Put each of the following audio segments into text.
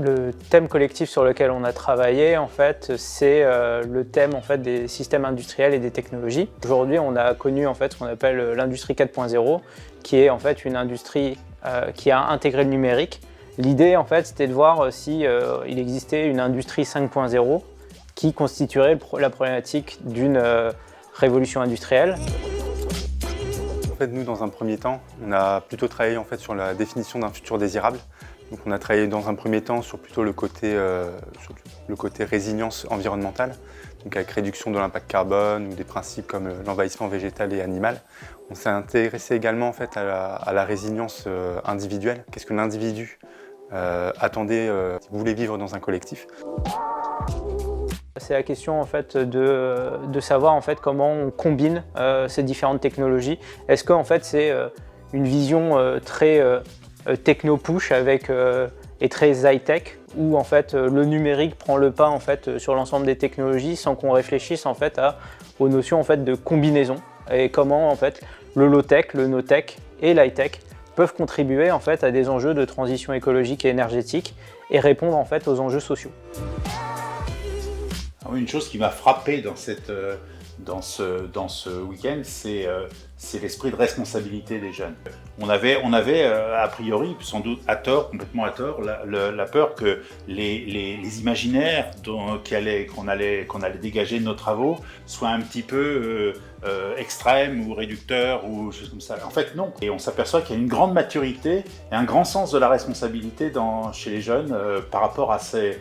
Le thème collectif sur lequel on a travaillé, en fait, c'est le thème en fait, des systèmes industriels et des technologies. Aujourd'hui, on a connu en fait, ce qu'on appelle l'industrie 4.0, qui est en fait une industrie qui a intégré le numérique. L'idée, en fait, c'était de voir si il existait une industrie 5.0 qui constituerait la problématique d'une révolution industrielle. En fait, nous, dans un premier temps, on a plutôt travaillé en fait, sur la définition d'un futur désirable. Donc, on a travaillé dans un premier temps sur plutôt le côté résilience environnementale, donc avec réduction de l'impact carbone ou des principes comme l'envahissement végétal et animal. On s'est intéressé également en fait, à la résilience individuelle. Qu'est-ce que l'individu attendait, voulait vivre dans un collectif. C'est la question en fait, de savoir en fait, comment on combine ces différentes technologies. Est-ce que en fait, c'est une vision très techno-push et très high-tech, où en fait, le numérique prend le pas en fait, sur l'ensemble des technologies sans qu'on réfléchisse en fait, aux notions en fait, de combinaison et comment en fait, le low-tech, le no-tech et l'high-tech peuvent contribuer en fait, à des enjeux de transition écologique et énergétique et répondre en fait, aux enjeux sociaux. Une chose qui m'a frappé dans ce week-end, c'est l'esprit de responsabilité des jeunes. On avait a priori, sans doute à tort, complètement à tort, la peur que les imaginaires qu'on allait dégager de nos travaux soient un petit peu extrêmes ou réducteurs ou choses comme ça. En fait, non. Et on s'aperçoit qu'il y a une grande maturité et un grand sens de la responsabilité chez les jeunes par rapport à ces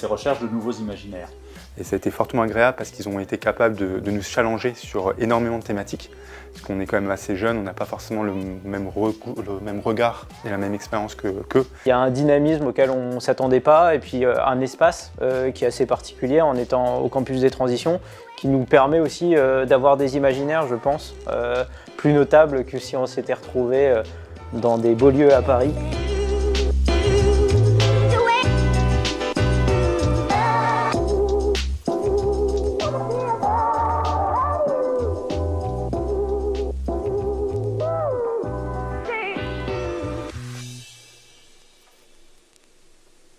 recherches de nouveaux imaginaires. Et ça a été fortement agréable parce qu'ils ont été capables de nous challenger sur énormément de thématiques. Parce qu'on est quand même assez jeunes, on n'a pas forcément le même regard et la même expérience qu'eux. Il y a un dynamisme auquel on ne s'attendait pas et puis un espace qui est assez particulier en étant au campus des transitions qui nous permet aussi d'avoir des imaginaires, je pense, plus notables que si on s'était retrouvé dans des beaux lieux à Paris.